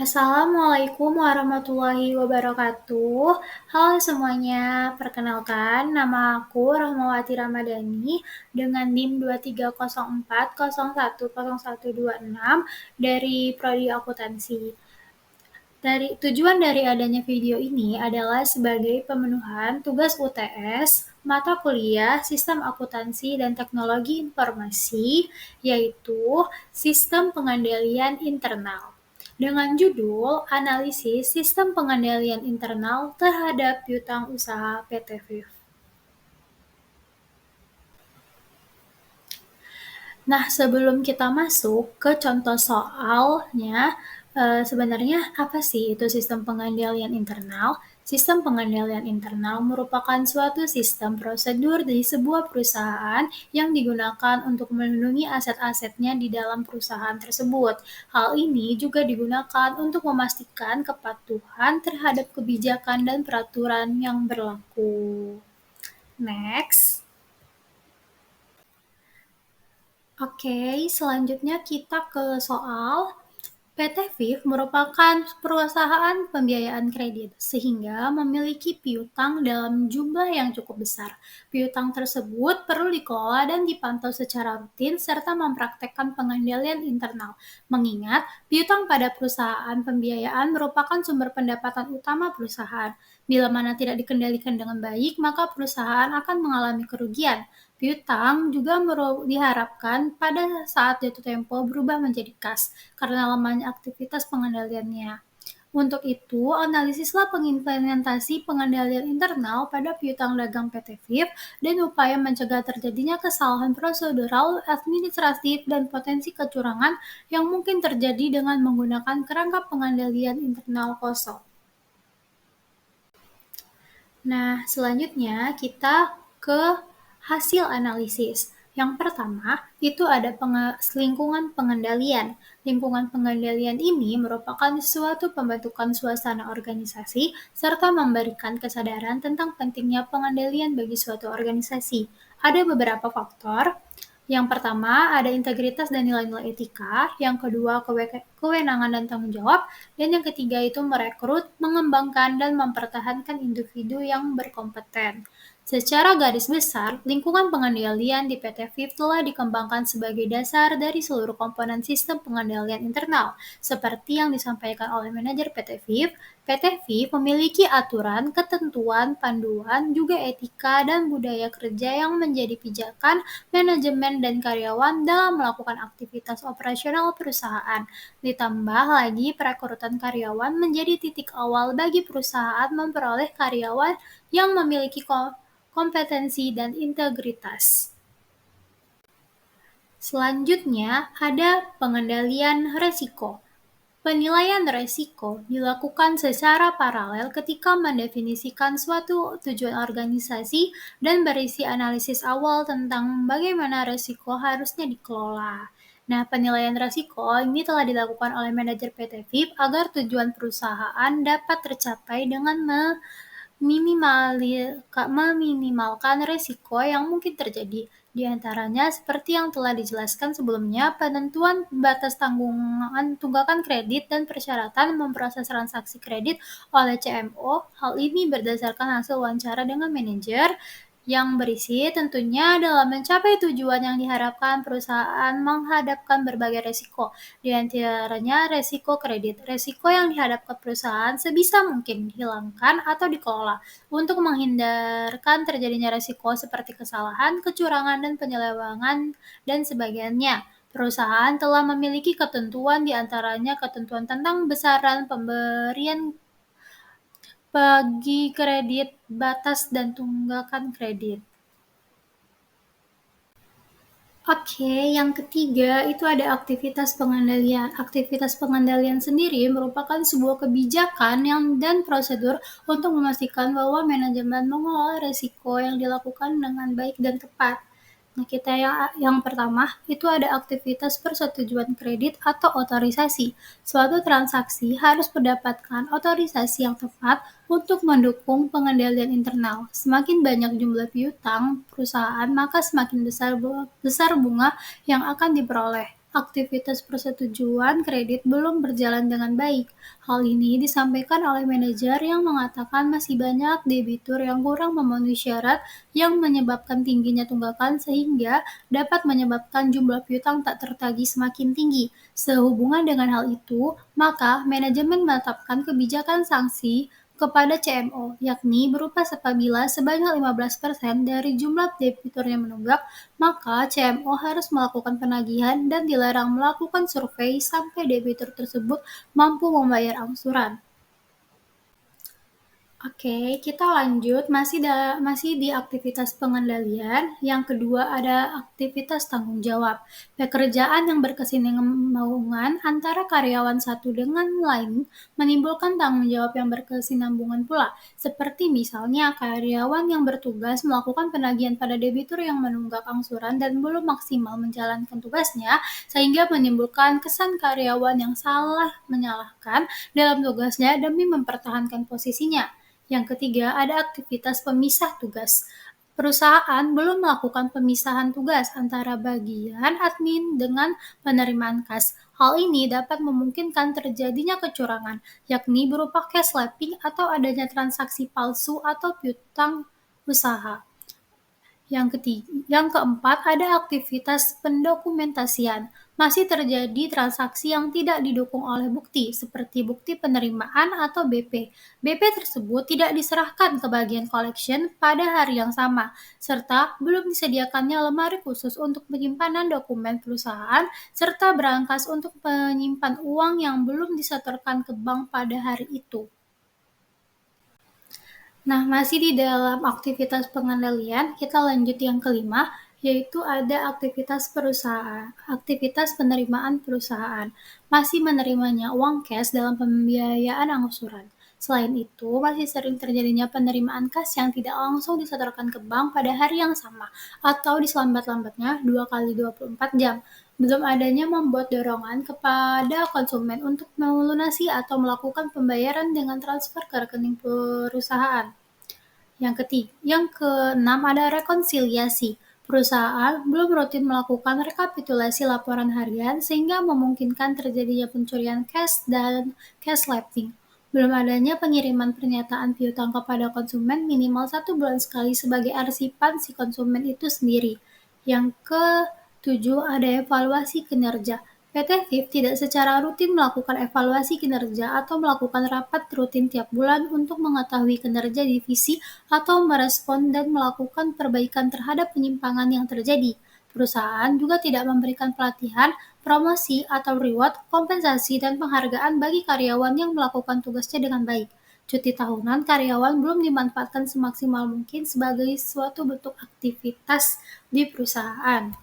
Assalamualaikum warahmatullahi wabarakatuh. Halo semuanya, perkenalkan nama aku Rahmawati Ramadhani dengan NIM 2304010126 dari Prodi Akuntansi. Tujuan dari adanya video ini adalah sebagai pemenuhan tugas UTS mata kuliah Sistem Akuntansi dan Teknologi Informasi, yaitu Sistem Pengendalian Internal. Dengan judul Analisis Sistem Pengendalian Internal terhadap Piutang Usaha PT FIF. Nah, sebelum kita masuk ke contoh soalnya, sebenarnya apa sih itu sistem pengendalian internal? Sistem pengendalian internal merupakan suatu sistem prosedur di sebuah perusahaan yang digunakan untuk melindungi aset-asetnya di dalam perusahaan tersebut. Hal ini juga digunakan untuk memastikan kepatuhan terhadap kebijakan dan peraturan yang berlaku. Next. Oke, selanjutnya kita ke soal PT FIF merupakan perusahaan pembiayaan kredit, sehingga memiliki piutang dalam jumlah yang cukup besar. Piutang tersebut perlu dikelola dan dipantau secara rutin, serta mempraktekkan pengendalian internal. Mengingat, piutang pada perusahaan pembiayaan merupakan sumber pendapatan utama perusahaan. Bila mana tidak dikendalikan dengan baik, maka perusahaan akan mengalami kerugian. Piutang juga diharapkan pada saat jatuh tempo berubah menjadi kas, karena lamanya aktivitas pengendaliannya. Untuk itu, analisislah pengimplementasi pengendalian internal pada piutang dagang PT FIF dan upaya mencegah terjadinya kesalahan prosedural, administratif, dan potensi kecurangan yang mungkin terjadi dengan menggunakan kerangka pengendalian internal kosong. Nah, selanjutnya kita ke hasil analisis. Yang pertama, itu ada lingkungan pengendalian. Lingkungan pengendalian ini merupakan suatu pembentukan suasana organisasi serta memberikan kesadaran tentang pentingnya pengendalian bagi suatu organisasi. Ada beberapa faktor. Yang pertama, ada integritas dan nilai-nilai etika. Yang kedua, kewenangan dan tanggung jawab. Dan yang ketiga itu merekrut, mengembangkan, dan mempertahankan individu yang berkompeten. Secara garis besar, lingkungan pengendalian di PT FIF telah dikembangkan sebagai dasar dari seluruh komponen sistem pengendalian internal. Seperti yang disampaikan oleh manajer PT FIF memiliki aturan, ketentuan, panduan, juga etika dan budaya kerja yang menjadi pijakan manajemen dan karyawan dalam melakukan aktivitas operasional perusahaan. Ditambah lagi perekrutan karyawan menjadi titik awal bagi perusahaan memperoleh karyawan yang memiliki kompetensi dan integritas. Selanjutnya ada pengendalian resiko. Penilaian resiko dilakukan secara paralel ketika mendefinisikan suatu tujuan organisasi dan berisi analisis awal tentang bagaimana resiko harusnya dikelola. Nah, penilaian resiko ini telah dilakukan oleh manajer PT FIF agar tujuan perusahaan dapat tercapai dengan meminimalkan resiko yang mungkin terjadi. Di antaranya seperti yang telah dijelaskan sebelumnya, penentuan batas tunggakan kredit dan persyaratan memproses transaksi kredit oleh CMO. Hal ini berdasarkan hasil wawancara dengan manajer yang berisi tentunya dalam mencapai tujuan yang diharapkan perusahaan menghadapkan berbagai resiko, di antaranya resiko kredit. Resiko yang dihadapkan perusahaan sebisa mungkin dihilangkan atau dikelola untuk menghindarkan terjadinya resiko seperti kesalahan, kecurangan, dan penyelewengan dan sebagainya. Perusahaan telah memiliki ketentuan, di antaranya ketentuan tentang besaran pemberian bagi kredit, batas dan tunggakan kredit. Oke, yang ketiga itu ada aktivitas pengendalian. Aktivitas pengendalian sendiri merupakan sebuah kebijakan dan prosedur untuk memastikan bahwa manajemen mengelola risiko yang dilakukan dengan baik dan tepat. Nah, kita yang pertama itu ada aktivitas persetujuan kredit atau otorisasi. Suatu transaksi harus mendapatkan otorisasi yang tepat untuk mendukung pengendalian internal. Semakin banyak jumlah piutang perusahaan, maka semakin besar bunga yang akan diperoleh. aktivitas persetujuan kredit belum berjalan dengan baik. Hal ini disampaikan oleh manajer yang mengatakan masih banyak debitur yang kurang memenuhi syarat yang menyebabkan tingginya tunggakan sehingga dapat menyebabkan jumlah piutang tak tertagih semakin tinggi. Sehubungan dengan hal itu, maka manajemen menetapkan kebijakan sanksi kepada CMO, yakni berupa apabila sebanyak 15% dari jumlah debitur yang menunggak, maka CMO harus melakukan penagihan dan dilarang melakukan survei sampai debitur tersebut mampu membayar angsuran. Oke, kita lanjut masih di aktivitas pengendalian. Yang kedua ada aktivitas tanggung jawab. Pekerjaan yang berkesinambungan antara karyawan satu dengan lain menimbulkan tanggung jawab yang berkesinambungan pula. Seperti misalnya karyawan yang bertugas melakukan penagihan pada debitur yang menunggak angsuran dan belum maksimal menjalankan tugasnya, sehingga menimbulkan kesan karyawan yang salah menyalahkan dalam tugasnya demi mempertahankan posisinya. Yang ketiga, ada aktivitas pemisah tugas. Perusahaan belum melakukan pemisahan tugas antara bagian admin dengan penerimaan kas. Hal ini dapat memungkinkan terjadinya kecurangan, yakni berupa cash slapping atau adanya transaksi palsu atau piutang usaha. Yang keempat, ada aktivitas pendokumentasian. Masih terjadi transaksi yang tidak didukung oleh bukti, seperti bukti penerimaan atau BP. BP tersebut tidak diserahkan ke bagian collection pada hari yang sama, serta belum disediakannya lemari khusus untuk penyimpanan dokumen perusahaan, serta berangkas untuk menyimpan uang yang belum disetorkan ke bank pada hari itu. Nah, masih di dalam aktivitas pengendalian, kita lanjut yang kelima, yaitu ada aktivitas penerimaan perusahaan. Masih menerimanya uang cash dalam pembiayaan angsuran. Selain itu, masih sering terjadinya penerimaan kas yang tidak langsung disetorkan ke bank pada hari yang sama, atau diselambat-lambatnya 2 kali 24 jam. Belum adanya membuat dorongan kepada konsumen untuk melunasi atau melakukan pembayaran dengan transfer ke rekening perusahaan. Yang keenam ada rekonsiliasi. Perusahaan belum rutin melakukan rekapitulasi laporan harian sehingga memungkinkan terjadinya pencurian cash dan cash slapping. Belum adanya pengiriman pernyataan piutang kepada konsumen minimal 1 bulan sekali sebagai arsipan si konsumen itu sendiri. Yang ketujuh ada evaluasi kinerja. PT FIP tidak secara rutin melakukan evaluasi kinerja atau melakukan rapat rutin tiap bulan untuk mengetahui kinerja divisi atau merespon dan melakukan perbaikan terhadap penyimpangan yang terjadi. Perusahaan juga tidak memberikan pelatihan, promosi atau reward, kompensasi, dan penghargaan bagi karyawan yang melakukan tugasnya dengan baik. Cuti tahunan karyawan belum dimanfaatkan semaksimal mungkin sebagai suatu bentuk aktivitas di perusahaan.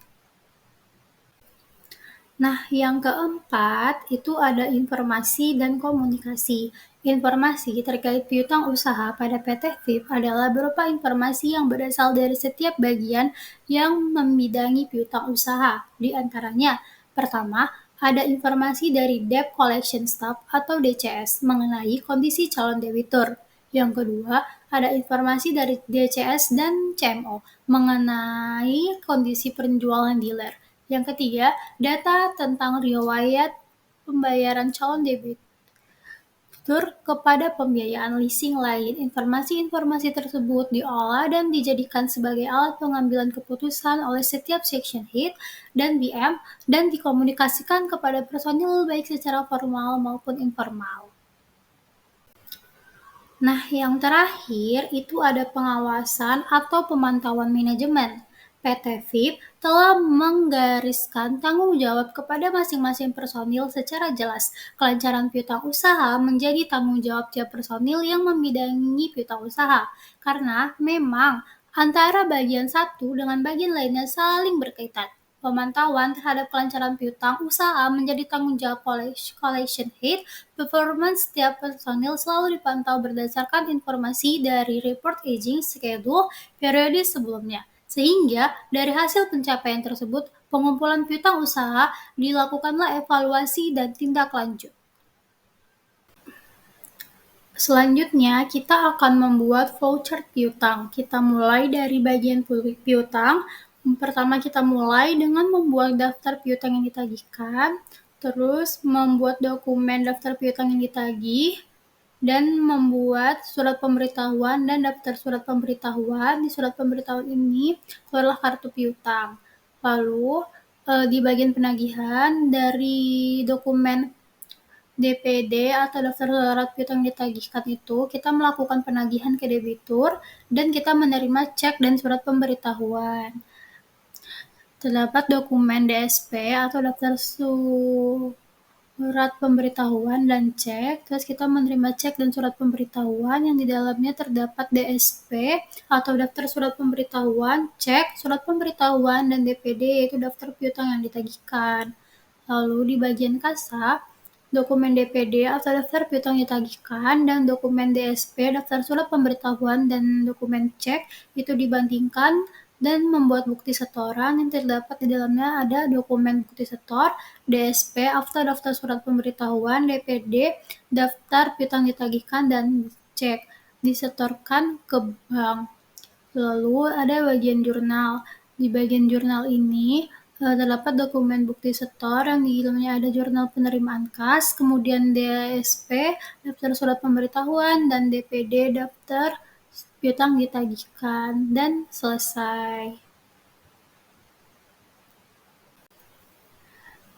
Nah, yang keempat itu ada informasi dan komunikasi. Informasi terkait piutang usaha pada PT FIP adalah berupa informasi yang berasal dari setiap bagian yang membidangi piutang usaha. Di antaranya, pertama, ada informasi dari Debt Collection Staff atau DCS mengenai kondisi calon debitur. Yang kedua, ada informasi dari DCS dan CMO mengenai kondisi penjualan dealer. Yang ketiga, data tentang riwayat pembayaran calon debitur kepada pembiayaan leasing lain. Informasi-informasi tersebut diolah dan dijadikan sebagai alat pengambilan keputusan oleh setiap section head dan BM dan dikomunikasikan kepada personil baik secara formal maupun informal. Nah, yang terakhir itu ada pengawasan atau pemantauan manajemen. PT FIP telah menggariskan tanggung jawab kepada masing-masing personil secara jelas. Kelancaran piutang usaha menjadi tanggung jawab tiap personil yang membidangi piutang usaha. Karena memang antara bagian satu dengan bagian lainnya saling berkaitan. Pemantauan terhadap kelancaran piutang usaha menjadi tanggung jawab collection head. Performance setiap personil selalu dipantau berdasarkan informasi dari report aging schedule periode sebelumnya. Sehingga dari hasil pencapaian tersebut, pengumpulan piutang usaha dilakukanlah evaluasi dan tindak lanjut. Selanjutnya, kita akan membuat voucher piutang. Kita mulai dari bagian piutang, Pertama kita mulai dengan membuat daftar piutang yang ditagihkan, terus membuat dokumen daftar piutang yang ditagih, dan membuat surat pemberitahuan dan daftar surat pemberitahuan. Di surat pemberitahuan ini keluarlah kartu piutang. Lalu di bagian penagihan dari dokumen DPD atau daftar surat piutang ditagihkan itu, kita melakukan penagihan ke debitur dan kita menerima cek dan surat pemberitahuan. Terdapat dokumen DSP atau daftar surat pemberitahuan dan cek, terus kita menerima cek dan surat pemberitahuan yang di dalamnya terdapat DSP atau daftar surat pemberitahuan, cek, surat pemberitahuan, dan DPD yaitu daftar piutang yang ditagihkan. Lalu di bagian kasa, dokumen DPD atau daftar piutang ditagihkan dan dokumen DSP, daftar surat pemberitahuan, dan dokumen cek itu dibandingkan dan membuat bukti setoran yang terdapat di dalamnya ada dokumen bukti setor, DSP, atau daftar surat pemberitahuan, DPD, daftar piutang ditagihkan, dan cek disetorkan ke bank. Lalu ada bagian jurnal. Di bagian jurnal ini terdapat dokumen bukti setor yang di dalamnya ada jurnal penerimaan kas, kemudian DSP, daftar surat pemberitahuan, dan DPD, daftar piutang ditagihkan, dan selesai.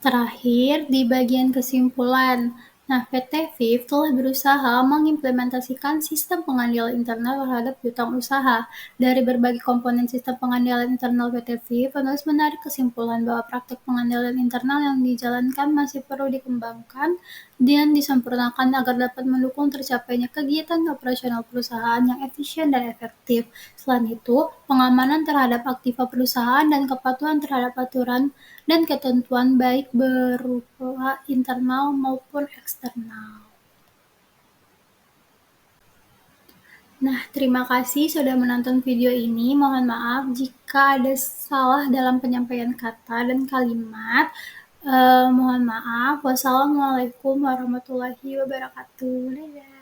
Terakhir, di bagian kesimpulan. Nah, PT VIV telah berusaha mengimplementasikan sistem pengendalian internal terhadap piutang usaha. Dari berbagai komponen sistem pengendalian internal PT VIV, penulis menarik kesimpulan bahwa praktik pengendalian internal yang dijalankan masih perlu dikembangkan dan disempurnakan agar dapat mendukung tercapainya kegiatan operasional perusahaan yang efisien dan efektif. Selain itu, pengamanan terhadap aktiva perusahaan dan kepatuhan terhadap aturan dan ketentuan baik berupa internal maupun eksternal. Nah, terima kasih sudah menonton video ini. Mohon maaf jika ada salah dalam penyampaian kata dan kalimat. Mohon maaf. Wassalamualaikum warahmatullahi wabarakatuh. Dadah.